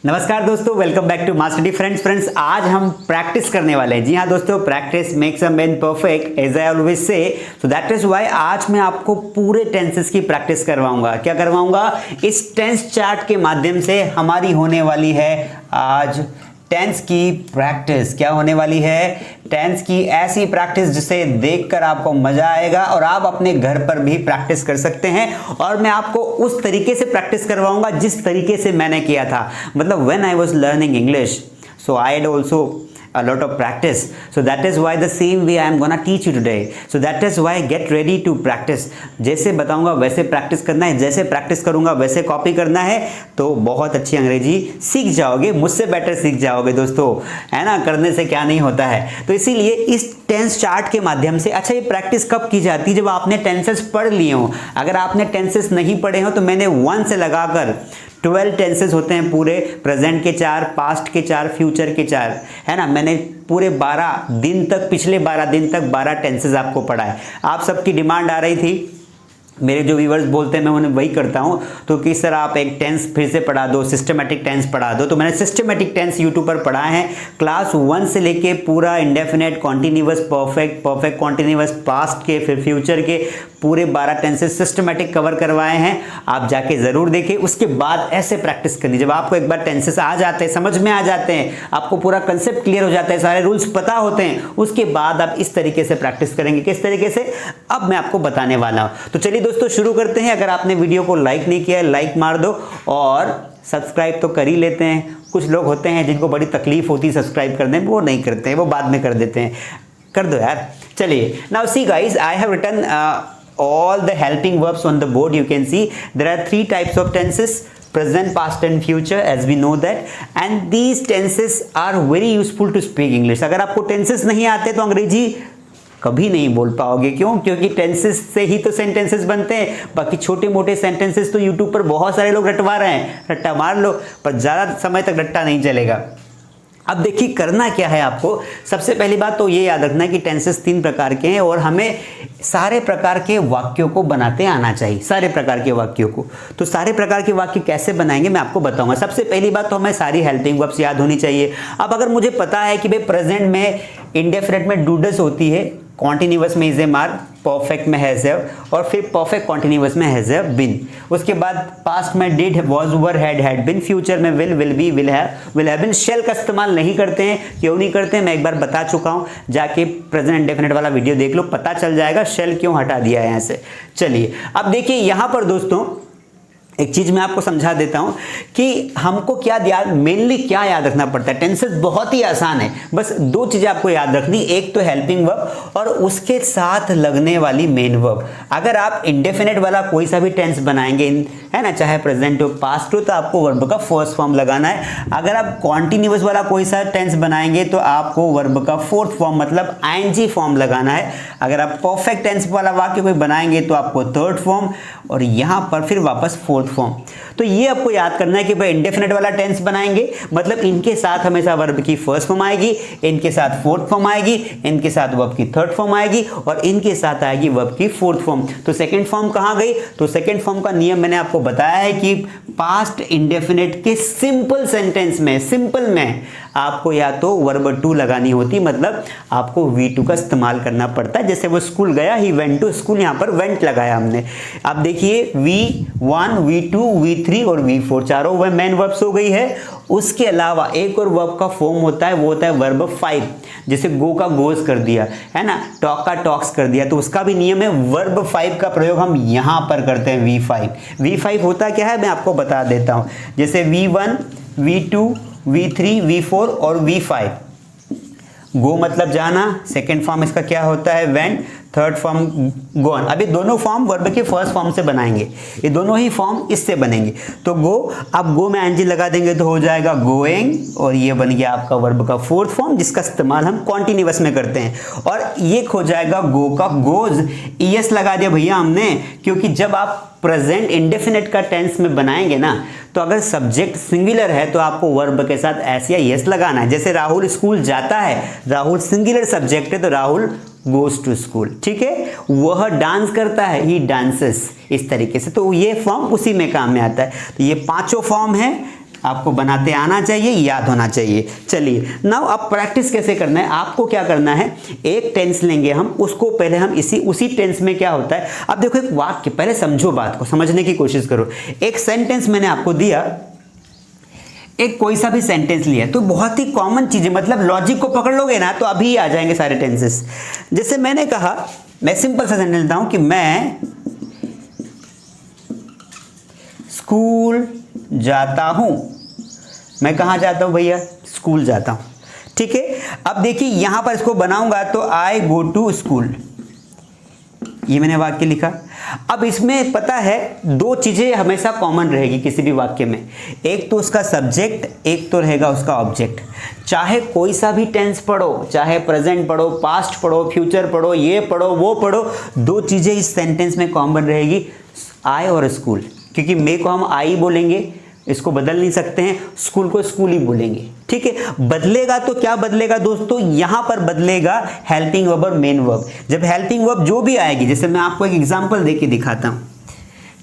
नमस्कार दोस्तों, welcome back to Master D. Friends आज हम प्रैक्टिस करने वाले हैं। जी हाँ दोस्तों, practice makes a man perfect as I always say. So that is why आज मैं आपको पूरे टेंसेस की प्रैक्टिस करवाऊंगा। क्या करवाऊंगा? इस टेंस चार्ट के माध्यम से हमारी होने वाली है आज टेंस की प्रैक्टिस। क्या होने वाली है? टेंस की ऐसी प्रैक्टिस जिसे देखकर आपको मजा आएगा और आप अपने घर पर भी प्रैक्टिस कर सकते हैं। और मैं आपको उस तरीके से प्रैक्टिस करवाऊंगा जिस तरीके से मैंने किया था। मतलब when I was learning English, so I had also a lot of practice, so that is why the same way I am gonna teach you today. So that is why get ready to practice. जैसे बताऊंगा वैसे practice करना है, जैसे practice करूंगा वैसे copy करना है, तो बहुत अच्छी अंग्रेजी सीख जाओगे, मुझसे बेटर सीख जाओगे दोस्तों, है ना। करने से क्या नहीं होता है। तो इसीलिए इस टेंस चार्ट के माध्यम से, अच्छा ये प्रैक्टिस कब की जाती है? जब आपने टेंसेस पढ़ लिए हो। अगर आपने टेंसेस नहीं पढ़े हो तो मैंने 1 से लगाकर 12 टेंसेस होते हैं पूरे, प्रेजेंट के 4, पास्ट के 4, फ्यूचर के 4, है ना। मैंने पूरे 12 दिन तक, पिछले 12 दिन तक 12 टेंसेस आपको पढ़ाए। आप सबकी डिमांड आ रही थी, मेरे जो व्यूवर्स बोलते हैं मैं उन्हें वही करता हूँ, तो कि सर आप एक टेंस फिर से पढ़ा दो, सिस्टमेटिक टेंस पढ़ा दो। तो मैंने सिस्टमेटिक टेंस यूट्यूब पर पढ़ाए हैं। क्लास 1 से लेके पूरा indefinite, continuous, perfect, perfect continuous, past के, फिर फ्यूचर के पूरे 12 टेंसेस सिस्टमेटिक कवर करवाए हैं। आप जाके ज़रूर देखें। उसके बाद ऐसे प्रैक्टिस करनी, जब आपको एक बार टेंसेस आ जाते हैं, समझ में आ जाते हैं, आपको पूरा कंसेप्ट क्लियर हो जाता है, सारे रूल्स पता होते हैं, उसके बाद आप इस तरीके से प्रैक्टिस करेंगे। किस तरीके से? अब मैं आपको बताने वाला हूँ। तो चलिए दोस्तों शुरू करते हैं। अगर आपने वीडियो को लाइक नहीं किया है, लाइक मार दो और सब्सक्राइब तो कर ही लेते हैं। कुछ लोग होते हैं जिनको बड़ी तकलीफ होती है सब्सक्राइब करने में, वो नहीं करते हैं, वो बाद में कर देते हैं। कर दो यार। चलिए, now see guys, I have written all the helping verbs on the board. You can see there are 3 types of tenses: present, past and future, as we know that, and these tenses are very useful to speak English. अगर आपको tenses नहीं आते तो अंग्रेजी कभी नहीं बोल पाओगे। क्यों? क्योंकि टेंसेस से ही तो सेंटेंसेस बनते हैं। बाकी छोटे मोटे सेंटेंसेस तो यूट्यूब पर बहुत सारे लोग रटवा रहे हैं, रट्टा मार लो, पर ज़्यादा समय तक रट्टा नहीं चलेगा। अब देखिए करना क्या है आपको। सबसे पहली बात तो ये याद रखना है कि टेंसेस 3 प्रकार के हैं और हमें सारे प्रकार के वाक्यों को बनाते आना चाहिए, सारे प्रकार के वाक्यों को। तो सारे प्रकार के वाक्य कैसे बनाएंगे मैं आपको बताऊंगा। सबसे पहली बात तो हमें सारी हेल्पिंग वर्ब्स याद होनी चाहिए। अब अगर मुझे पता है कि भाई प्रेजेंट में इंडेफिनिट में डूडस होती है, कॉन्टिन्यूअस में इज ए मार, परफेक्ट में हैज हैव, और फिर परफेक्ट कॉन्टिन्यूअस में हैज हैव बीन। उसके बाद पास्ट में did, was, were, had been. Future में will be, will have been. Shall का इस्तेमाल नहीं करते हैं। क्यों नहीं करते हैं मैं एक बार बता चुका हूं, जाके प्रेजेंट इंडेफिनिट वाला वीडियो देख लो, पता चल जाएगा शेल क्यों हटा दिया है यहां से। चलिए अब देखिए यहां पर दोस्तों एक चीज मैं आपको समझा देता हूं कि हमको क्या मेनली क्या याद रखना पड़ता है। टेंसेस बहुत ही आसान है, बस 2 चीजें आपको याद रखनी, एक तो हेल्पिंग वर्ब और उसके साथ लगने वाली मेन वर्ब। अगर आप इंडेफिनिट वाला कोई सा भी टेंस बनाएंगे, है ना, चाहे प्रेजेंट हो, पास्ट हो, तो आपको वर्ब का फर्स्ट फॉर्म लगाना है। अगर आप कॉन्टिन्यूअस वाला कोई सा टेंस बनाएंगे तो आपको वर्ब का फोर्थ फॉर्म मतलब आईएनजी फॉर्म लगाना है। अगर आप परफेक्ट टेंस वाला वाक्य कोई बनाएंगे तो आपको थर्ड फॉर्म, और यहां पर फिर वापस फोर्थ फॉर्म। तो ये आपको याद करना है कि भाई इंडेफिनिट वाला टेंस बनाएंगे मतलब इनके साथ हमेशा वर्ब की फर्स्ट फॉर्म आएगी, इनके साथ फोर्थ फॉर्म आएगी, इनके साथ वर्ब की थर्ड फॉर्म आएगी, और इनके साथ आएगी वर्ब की फोर्थ फॉर्म। तो सेकंड फॉर्म कहां गई? तो सेकंड फॉर्म का नियम मैंने आपको बताया है कि पास्ट इंडेफिनिट के सिंपल सेंटेंस में, सिंपल में आपको या तो वर्ब टू लगानी होती, मतलब आपको V2 का इस्तेमाल करना पड़ता है। जैसे वो स्कूल गया, ही वेंट टू स्कूल, यहां पर वेंट लगाया हमने। अब देखिए V1, V2, V3 और V4 चारों वह मेन वर्ब्स हो गई है। उसके अलावा एक और वर्ब का फॉर्म होता है, वो होता है वर्ब 5। जैसे गो का गोज कर दिया, है ना, टॉक का टॉक्स कर दिया, तो उसका भी नियम है वर्ब 5 का प्रयोग हम यहां पर करते हैं। V5 V5 होता क्या है मैं आपको बता देता हूं। जैसे V1, V2, V3, V4 और V5। गो मतलब जाना, सेकेंड फॉर्म इसका क्या होता है? वेंट, थर्ड फॉर्म गोन। अभी दोनों फॉर्म वर्ब के फर्स्ट फॉर्म से बनाएंगे, ये दोनों ही फॉर्म इससे बनेंगे। तो गो, अब गो में एनजी लगा देंगे तो हो जाएगा गोइंग, और ये बन गया आपका वर्ब का फोर्थ फॉर्म जिसका इस्तेमाल हम कॉन्टिन्यूअस में करते हैं। और ये हो जाएगा गो का गोज, ईएस लगा दिया भैया हमने, क्योंकि जब आप प्रेजेंट इंडेफिनिट का टेंस में बनाएंगे ना, तो अगर सब्जेक्ट सिंगुलर है तो आपको वर्ब के साथ एस या यस लगाना है। जैसे राहुल स्कूल जाता है, राहुल सिंगुलर सब्जेक्ट है तो राहुल गोज टू स्कूल, ठीक है। वह डांस करता है, ही डांसेस, इस तरीके से। तो ये फॉर्म उसी में काम में आता है। तो ये 5 फॉर्म है आपको बनाते आना चाहिए, याद होना चाहिए। चलिए नाउ अब प्रैक्टिस कैसे करना है, आपको क्या करना है, एक टेंस लेंगे हम, उसको पहले हम उसी टेंस में क्या होता है, अब देखो एक वाक्य, पहले समझो, बात को समझने की कोशिश करो। एक सेंटेंस मैंने आपको दिया, एक कोई सा भी सेंटेंस लिया तो बहुत ही कॉमन चीजें, मतलब लॉजिक को पकड़ लोगे ना तो अभी आ जाएंगे सारे टेंसेस। जैसे मैंने कहा, मैं सिंपल सा सेंटेंस देता हूं कि मैं स्कूल जाता हूं। मैं कहां जाता हूं भैया, स्कूल जाता हूं, ठीक है। अब देखिए यहां पर इसको बनाऊंगा तो आई गो टू स्कूल, ये मैंने वाक्य लिखा। अब इसमें पता है दो चीजें हमेशा कॉमन रहेगी किसी भी वाक्य में, एक तो उसका सब्जेक्ट, एक तो रहेगा उसका ऑब्जेक्ट। चाहे कोई सा भी टेंस पढ़ो, चाहे प्रेजेंट पढ़ो, पास्ट पढ़ो, फ्यूचर पढ़ो, ये पढ़ो वो पढ़ो, दो चीजें इस सेंटेंस में कॉमन रहेगी, आई और स्कूल। क्योंकि मे को हम आई बोलेंगे, इसको बदल नहीं सकते हैं, स्कूल को स्कूल ही बोलेंगे, ठीक है। बदलेगा तो क्या बदलेगा दोस्तों, यहां पर बदलेगा हेल्पिंग वर्ब और मेन वर्ब। जब हेल्पिंग वर्ब जो भी आएगी, जैसे मैं आपको एक एग्जांपल देके दिखाता हूं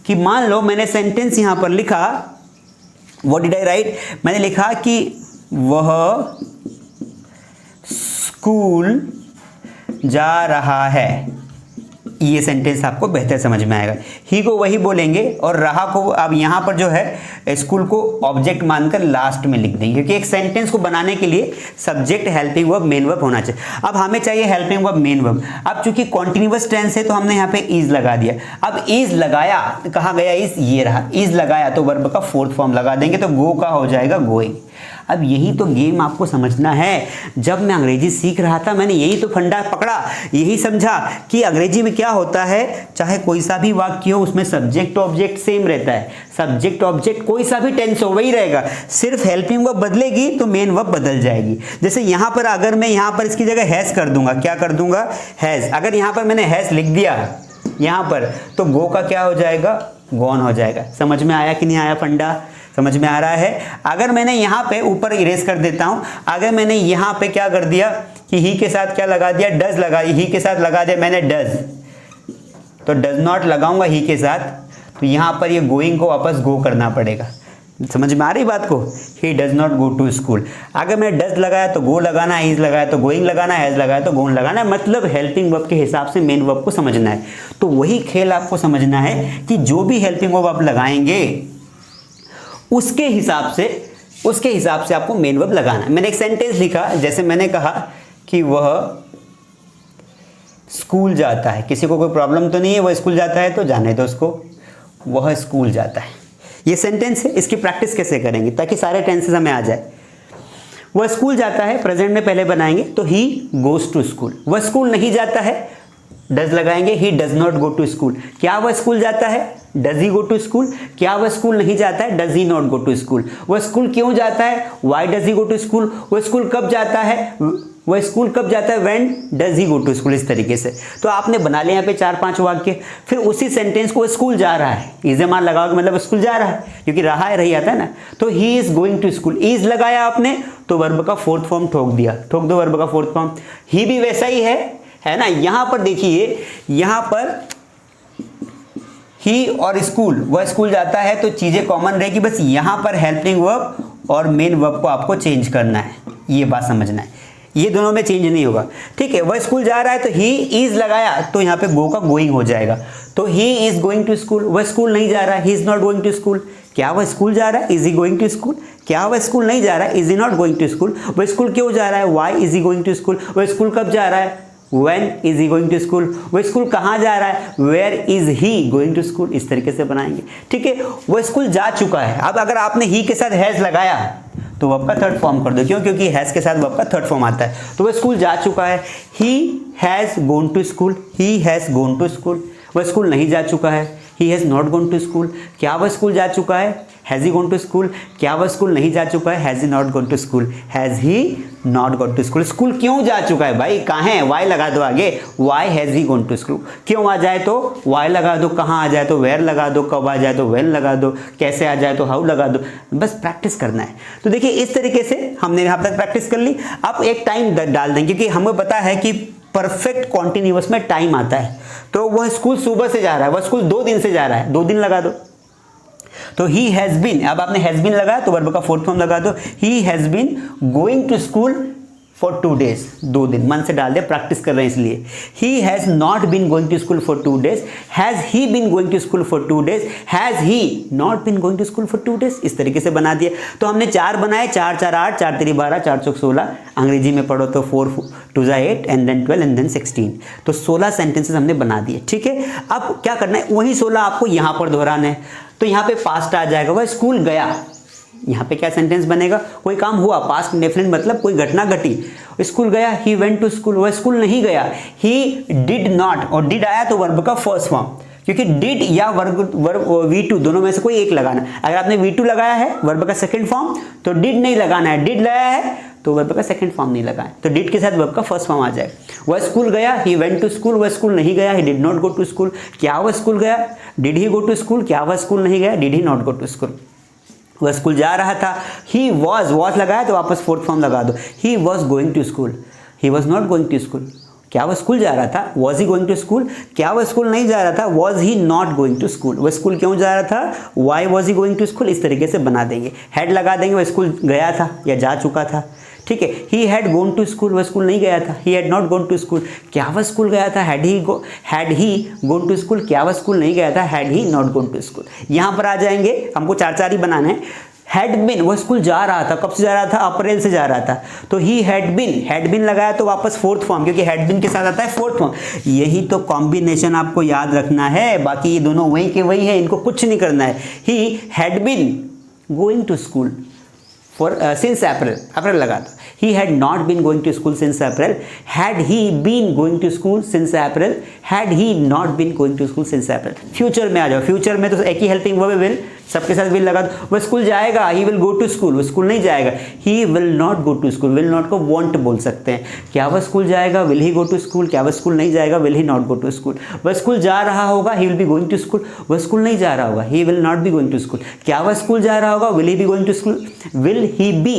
कि मान लो मैंने सेंटेंस यहां पर लिखा, व्हाट डिड आई राइट, मैंने लिखा कि वह स्कूल जा रहा है, ये सेंटेंस आपको बेहतर समझ में आएगा। ही को वही बोलेंगे और रहा को अब यहाँ पर जो है स्कूल को ऑब्जेक्ट मानकर लास्ट में लिख देंगे, क्योंकि एक सेंटेंस को बनाने के लिए subject, helping verb, main verb होना चाहिए। अब हमें चाहिए हेल्पिंग वर्ब, मेन वर्ब। अब चूंकि कॉन्टिन्यूअस टेंस है तो हमने यहाँ पे इज लगा दिया। अब इज लगाया, कहाँ गया इज, ये रहा, इज लगाया तो वर्ब का फोर्थ फॉर्म लगा देंगे तो गो का हो जाएगा गोइंग। अब यही तो गेम आपको समझना है। जब मैं अंग्रेजी सीख रहा था मैंने यही तो फंडा पकड़ा, यही समझा कि अंग्रेजी में क्या होता है, चाहे कोई सा भी वाक्य हो उसमें सब्जेक्ट ऑब्जेक्ट सेम रहता है, सब्जेक्ट ऑब्जेक्ट कोई सा भी टेंस हो वही रहेगा, सिर्फ हेल्पिंग वर्ब बदलेगी तो मेन वर्ब बदल जाएगी। जैसे यहाँ पर अगर मैं यहाँ पर इसकी जगह हैज कर दूंगा, क्या कर दूंगा, हैज, अगर यहाँ पर मैंने हैज लिख दिया यहाँ पर तो गो का क्या हो जाएगा, गॉन हो जाएगा। समझ में आया कि नहीं आया फंडा, समझ में आ रहा है। अगर मैंने यहाँ पे ऊपर इरेज कर देता हूँ, अगर मैंने यहाँ पे क्या कर दिया कि ही के साथ क्या लगा दिया, डज लगा, ही के साथ लगा दिया मैंने डज, तो डज नॉट लगाऊंगा ही के साथ, तो यहाँ पर ये गोइंग को वापस गो करना पड़ेगा। समझ में आ रही बात को, he does not go to school. अगर मैंने डज लगाया तो गो लगाना है, इज लगाया तो गोइंग लगाना है, हैज लगाया तो गोइंग लगाना है, मतलब हेल्पिंग वर्ब के हिसाब से मेन वर्ब को समझना है। तो वही खेल आपको समझना है कि जो भी हेल्पिंग वर्ब आप लगाएंगे उसके हिसाब से आपको मेन वर्ब लगाना है। मैंने एक सेंटेंस लिखा, जैसे मैंने कहा कि वह स्कूल जाता है, किसी को कोई प्रॉब्लम तो नहीं है, वह स्कूल जाता है तो जाने दो उसको, वह स्कूल जाता है, ये सेंटेंस है। इसकी प्रैक्टिस कैसे करेंगे ताकि सारे टेंसेस हमें आ जाए। वह स्कूल जाता है, प्रेजेंट में पहले बनाएंगे तो ही गोज टू स्कूल। वह स्कूल नहीं जाता है, डज लगाएंगे, he does not go to school. क्या वह स्कूल जाता है, does he go to school. क्या वह स्कूल नहीं जाता है, does he not go to school. वह स्कूल क्यों जाता है, why does he go to school. वह स्कूल कब जाता है, वह स्कूल कब जाता है, when does he go to school. इस तरीके से तो आपने बना लिया यहाँ पे 4-5 वाक्य। फिर उसी सेंटेंस को स्कूल जा रहा है, इज मान लगाओगे मतलब स्कूल जा रहा है, क्योंकि रहा है रही आता है ना, तो he is going to school. Is लगाया आपने तो वर्ब का फोर्थ फॉर्म ठोक दिया, ठोक दो वर्ब का फोर्थ फॉर्म। ही भी वैसा ही है ना। यहां पर देखिए, यहां पर ही और स्कूल, वह स्कूल जाता है तो चीजें कॉमन रहेगी, बस यहां पर हेल्पिंग वर्ब और मेन वर्ब को आपको चेंज करना है, ये बात समझना है, ये दोनों में चेंज नहीं होगा, ठीक है। वह स्कूल जा रहा है तो ही इज लगाया तो यहाँ पे गो का गोइंग हो जाएगा, तो he is going to school. वह स्कूल नहीं जा रहा है, he is not going to school. क्या वह स्कूल जा रहा है, is he going to school. क्या वह स्कूल नहीं जा रहा है, is he not going to school. वह स्कूल क्यों जा रहा है, why is he going to school. वह स्कूल कब जा रहा है, When is he going to school? वह स्कूल कहाँ जा रहा है, Where is he going to school। इस तरीके से बनाएंगे, ठीक है। वह स्कूल जा चुका है। अब अगर आपने ही के साथ हैज लगाया तो वर्ब का थर्ड फॉर्म कर दो, क्यों, क्योंकि हैज के साथ वर्ब का थर्ड फॉर्म आता है। तो वह स्कूल जा चुका है, he has gone to school, he has gone to school। वह स्कूल नहीं जा चुका है, he has not gone to school। क्या वह स्कूल जा चुका है, has he gone to school. क्या वह स्कूल नहीं जा चुका है, has he not gone to school, has he not gone to school. School क्यों जा चुका है भाई, कहाँ है, वाई लगा दो आगे, why has he gone to school. क्यों आ जाए तो वाई लगा दो, कहाँ आ जाए तो वेयर लगा दो, कब आ जाए तो वेन लगा दो, कैसे आ जाए तो हाउ लगा दो, बस प्रैक्टिस करना है। तो देखिए इस तरीके से हमने यहाँ तक प्रैक्टिस कर ली। अब एक टाइम डाल देंगे, क्योंकि हमें पता है कि परफेक्ट कॉन्टिन्यूअस में टाइम आता है। तो वह स्कूल सुबह से जा रहा है, वह स्कूल 2 दिन से जा रहा है, 2 दिन लगा दो। तो ही हैज़ बीन, अब आपने हैज़ बीन लगाया तो वर्ब का फोर्थ फॉर्म लगा दो, he has been going to school for 2 days, 2 दिन, मन से डाल दे, प्रैक्टिस कर रहे हैं इसलिए। He has not been going to school for 2 days, has he been going to school for 2 days, has he not been going to school for 2 days, इस तरीके से बना दिए। तो हमने 4 बनाए, 4 4 8, 4 3 12, 4 4 16, अंग्रेजी में पढ़ो तो 4 2 8 एंड देन 12 एंड देन 16, तो 16 सेंटेंसेस हमने बना दिए। ठीक है, अब क्या करना है, वही 16 आपको यहाँ पर दोहराना है। तो यहाँ पे पास्ट आ जाएगा, वह स्कूल गया, यहाँ पे क्या सेंटेंस बनेगा, कोई काम हुआ, पास्ट इंडेफिनिट मतलब कोई घटना घटी, स्कूल गया, ही वेंट टू स्कूल, वह स्कूल नहीं गया, ही डिड नॉट, और डिड आया तो वर्ब का फर्स्ट फॉर्म, क्योंकि डिड या वर्ब V2 दोनों में से कोई एक लगाना। अगर आपने V2 लगाया है वर्ब का सेकंड फॉर्म तो डिड नहीं लगाना है, डिड लगाया है तो वर्ब का सेकंड फॉर्म नहीं लगाए, तो डिड के साथ वर्ब का फर्स्ट फॉर्म आ जाए। वह स्कूल गया, ही वेंट टू स्कूल, वह स्कूल नहीं गया, he did not go to school, क्या वह स्कूल गया, did he go to school, क्या वह स्कूल नहीं गया, did he not go to school. वह स्कूल जा रहा था, ही वॉज लगाया तो वापस फोर्थ फॉर्म लगा दो, he was going to school, he was not going to school, क्या वह स्कूल जा रहा था, was he going to school, क्या वह स्कूल नहीं जा रहा था, was he not going to school, वह स्कूल क्यों जा रहा था, why was he going to school, इस तरीके से बना देंगे। हैड लगा देंगे, वह स्कूल गया था या जा चुका था। ठीक है, he had gone to school, वह स्कूल नहीं गया था, he had not gone to school, क्या वह स्कूल गया था, had he gone to school, क्या वह स्कूल नहीं गया था, had he not gone to school. यहाँ पर आ जाएंगे, हमको 4 ही बनाना है। हैड बिन, वह स्कूल जा रहा था, कब से जा रहा था, अप्रैल से जा रहा था, तो ही हैड बिन लगाया तो वापस फोर्थ फॉर्म, क्योंकि हैड बिन के साथ आता है फोर्थ फॉर्म। यही तो कॉम्बिनेशन आपको याद रखना है, बाकी ये दोनों वही के वही है, इनको कुछ नहीं करना है। He had been going to school for since April लगा दो, he had not been going to school since April, had he been going to school since April, had he not been going to school since April। Future में आ जाओ, future में तो एक ही helping verb will, सबके साथ will लगा दो। वह स्कूल जाएगा, he will go to school, वो स्कूल नहीं जाएगा, he will not go to school, will not को want बोल सकते हैं। क्या वह स्कूल जाएगा, will he go to school, क्या वह स्कूल नहीं जाएगा, will he not go to school। वह स्कूल जा रहा होगा, he will be going to school, वह स्कूल नहीं जा रहा होगा, he will not be going to school। क्या वह स्कूल जा रहा होगा, will he be going to school, will he be,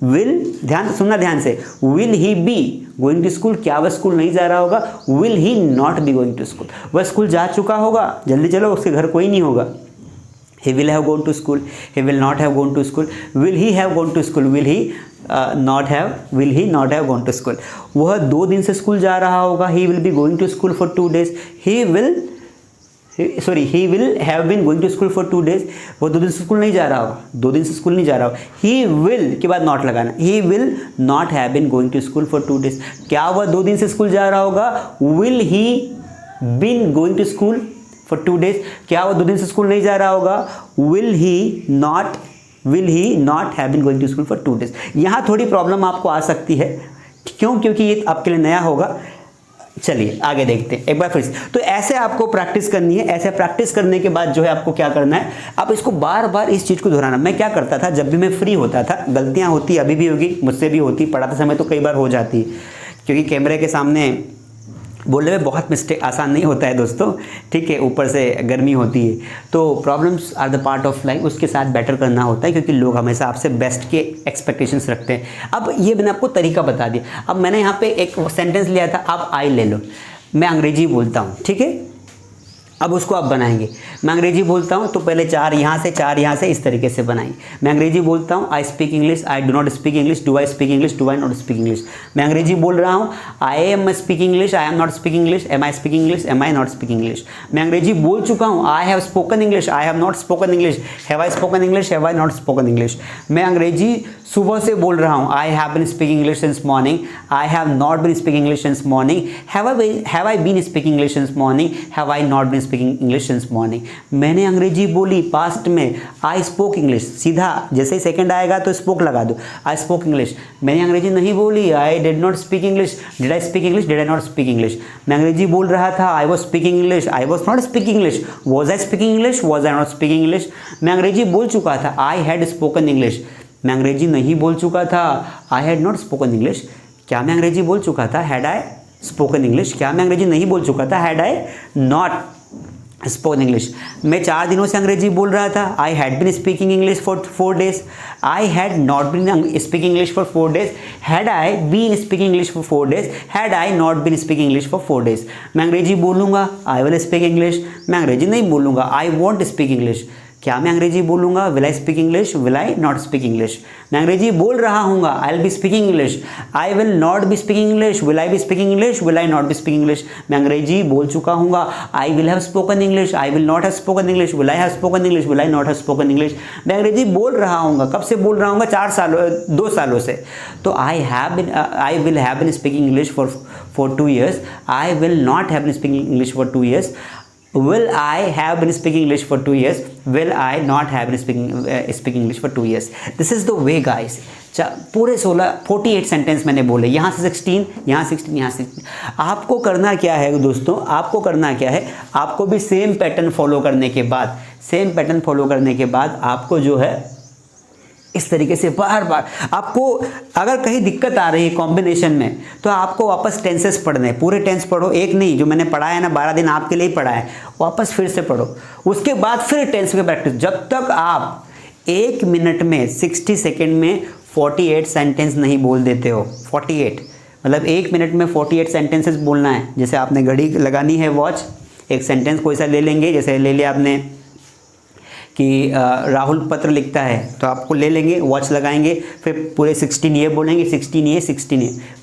will, ध्यान सुनना ध्यान से, will he be going to school, क्या वह स्कूल नहीं जा रहा होगा, will he not be going to school, वह स्कूल जा चुका होगा, जल्दी चलो उसके घर कोई नहीं होगा। He will have gone to school, he will not have gone to school, will he have gone to school, will he not have gone to school. वह 2 दिन से स्कूल जा रहा होगा, he will be going to school for 2 days, he will have been going to school for 2 days, वो 2 दिन से school नहीं जा रहा होगा, 2 दिन से स्कूल नहीं जा रहा होगा। ही विल के बाद नॉट लगाना, he will not have been going to school for 2 days, क्या वह 2 दिन से स्कूल जा रहा होगा, will he been going to school for 2 days, क्या वह 2 दिन से स्कूल नहीं जा रहा होगा, will he not have been going to school for 2 days। यहाँ थोड़ी प्रॉब्लम आपको आ सकती है, क्यों, क्योंकि ये आपके लिए नया होगा। चलिए आगे देखते हैं एक बार फिर से। तो ऐसे आपको प्रैक्टिस करनी है, ऐसे प्रैक्टिस करने के बाद जो है आपको क्या करना है, आप इसको बार बार इस चीज़ को दोहराना। मैं क्या करता था, जब भी मैं फ्री होता था, गलतियां होती अभी भी होगी, मुझसे भी होती, पढ़ाते समय तो कई बार हो जाती, क्योंकि कैमरे के सामने बोलने में बहुत मिस्टेक आसान नहीं होता है दोस्तों। ठीक है, ऊपर से गर्मी होती है, तो problems are the part of life, उसके साथ बेटर करना होता है, क्योंकि लोग हमेशा आपसे बेस्ट के एक्सपेक्टेशंस रखते हैं। अब ये मैंने आपको तरीका बता दिया। अब मैंने यहाँ पे एक सेंटेंस लिया था, आप आई ले लो, मैं अंग्रेजी बोलता हूँ, ठीक है, अब उसको आप बनाएंगे। मैं अंग्रेजी बोलता हूँ तो पहले 4 यहाँ से 4 यहाँ से इस तरीके से बनाएंगे। मैं अंग्रेजी बोलता हूँ, I speak English, I do not speak English, do I speak English, do I not speak English. मैं अंग्रेजी बोल रहा हूँ, I am speak English, I am not speak English, am I speak English, am I not speak English. मैं अंग्रेजी बोल चुका हूँ, I have spoken English, I have not spoken English, have I spoken English, have I not spoken English. मैं अंग्रेजी सुबह से बोल रहा हूँ, I have been speaking English since morning, I have not been speaking English since morning, have I been speaking English since morning, have I not been speaking English since morning. मैंने अंग्रेजी बोली पास्ट में, I spoke English, सीधा जैसे ही second आएगा तो spoke लगा दो, आई स्पोक इंग्लिश। मैंने अंग्रेजी नहीं बोली, I did not speak English, did I speak English, did I not speak English. मैं अंग्रेजी बोल रहा था, I was speaking English, I was not speaking English, was I speaking English, was I not speaking English. मैं अंग्रेजी बोल चुका था, आई हैड स्पोकन इंग्लिश। मैं अंग्रेजी नहीं बोल चुका था, I had not spoken English. क्या मैं अंग्रेजी बोल चुका था, हैड आई स्पोकन इंग्लिश। क्या मैं अंग्रेजी नहीं बोल चुका था, had I not spoken English. मैं 4 दिनों से अंग्रेजी बोल रहा था, I had been speaking English for 4 days, I had not been speaking English for 4 days, had I been speaking English for 4 days, had I not been speaking English for 4 days। मैं अंग्रेजी बोलूँगा, आई विल स्पीक इंग्लिश। मैं अंग्रेजी नहीं बोलूँगा, I want speak English. क्या मैं अंग्रेजी बोलूँगा? Will I speak English? Will I not speak English? मैं अंग्रेजी बोल रहा हूँगा, I will be speaking English. I will not be speaking English, will I be speaking English? Will I not be speaking English? मैं अंग्रेजी बोल चुका हूँगा, I will have spoken English, I will not have spoken English, will I have spoken English, will I not have spoken English? मैं अंग्रेजी बोल रहा हूँगा, कब से बोल रहा हूँगा? 2 सालों से। तो I will have been speaking English for 2 years, I will not have been speaking English for 2 years, will I have been speaking English for 2 years, will I not have been speaking English for 2 years? This is the way guys। पूरे 48 sentence मैंने बोले, यहाँ से 16, यहाँ 16, यहाँ 16। आपको करना क्या है दोस्तों, आपको करना क्या है, आपको भी सेम पैटर्न फॉलो करने के बाद आपको जो है इस तरीके से बार बार, आपको अगर कहीं दिक्कत आ रही है कॉम्बिनेशन में तो आपको वापस टेंसेस पढ़ने हैं, पूरे टेंस पढ़ो, एक नहीं, जो मैंने पढ़ा है ना 12 दिन आपके लिए ही पढ़ा है, वापस फिर से पढ़ो। उसके बाद फिर टेंस की प्रैक्टिस, जब तक आप 1 मिनट में 60 सेकेंड में 48 सेंटेंस नहीं बोल देते हो। 48 मतलब 1 मिनट में 48 सेंटेंसेस बोलना है। जैसे आपने घड़ी लगानी है, वॉच, एक सेंटेंस कोई सा ले लेंगे, जैसे ले लिया आपने कि राहुल पत्र लिखता है, तो आपको ले लेंगे, वॉच लगाएंगे, फिर पूरे 16 ये बोलेंगे, 16 ये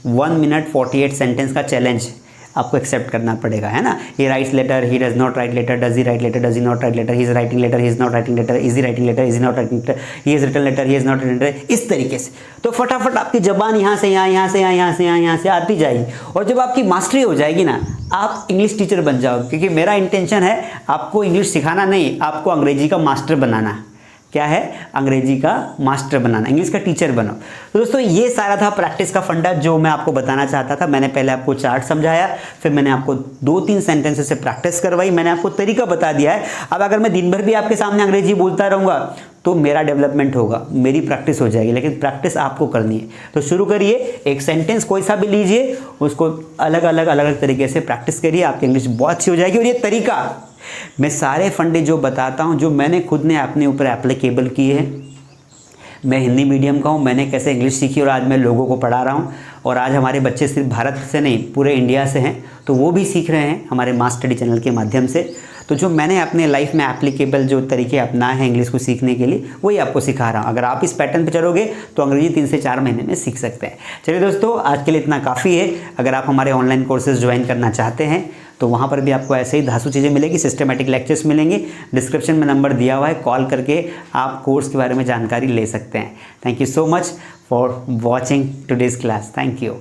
1 मिनट 48 सेंटेंस का चैलेंज आपको एक्सेप्ट करना पड़ेगा, है ना। He writes letter, he does not write letter, does he write letter, does he not write letter, he is writing letter, he is not writing letter, is he writing letter, is he not writing letter, he is written letter, he is not written letter, इस तरीके से। तो फटाफट आपकी जबान यहाँ से यहाँ, यहाँ से यहाँ, यहाँ से यहाँ, यहाँ से आती जाएगी। और जब आपकी मास्टरी हो जाएगी ना, आप इंग्लिश टीचर बन जाओगे। क्योंकि मेरा इंटेंशन है आपको इंग्लिश सिखाना नहीं, आपको अंग्रेजी का मास्टर बनाना है। क्या है? अंग्रेजी का मास्टर बनाना, इंग्लिश का टीचर बनो। तो दोस्तों ये सारा था प्रैक्टिस का फंडा जो मैं आपको बताना चाहता था। मैंने पहले आपको चार्ट समझाया, फिर मैंने आपको 2-3 सेंटेंसेस से प्रैक्टिस करवाई, मैंने आपको तरीका बता दिया है। अब अगर मैं दिन भर भी आपके सामने अंग्रेजी बोलता रहूँगा तो मेरा डेवलपमेंट होगा, मेरी प्रैक्टिस हो जाएगी, लेकिन प्रैक्टिस आपको करनी है। तो शुरू करिए, एक सेंटेंस कोई सा भी लीजिए, उसको अलग अलग तरीके से प्रैक्टिस करिए, आपकी इंग्लिश बहुत अच्छी हो जाएगी। और ये तरीका मैं सारे फंडे जो बताता हूँ, जो मैंने खुद ने अपने ऊपर एप्लीकेबल किए हैं। मैं हिंदी मीडियम का हूँ, मैंने कैसे इंग्लिश सीखी और आज मैं लोगों को पढ़ा रहा हूँ। और आज हमारे बच्चे सिर्फ भारत से नहीं, पूरे इंडिया से हैं, तो वो भी सीख रहे हैं हमारे मास स्टडी चैनल के माध्यम से। तो जो मैंने अपने लाइफ में एप्लीकेबल जो तरीके अपनाए हैं इंग्लिश को सीखने के लिए, वही आपको सिखा रहा हूँ। अगर आप इस पैटर्न पे चलोगे तो अंग्रेजी 3 से 4 महीने में सीख सकते हैं। चलिए दोस्तों, आज के लिए इतना काफ़ी है। अगर आप हमारे ऑनलाइन कोर्सेज ज्वाइन करना चाहते हैं तो वहाँ पर भी आपको ऐसे ही धांसू चीज़ें मिलेगी, सिस्टमेटिक लेक्चर्स मिलेंगे। डिस्क्रिप्शन में नंबर दिया हुआ है, कॉल करके आप कोर्स के बारे में जानकारी ले सकते हैं। Thank you so much for watching today's class. Thank you.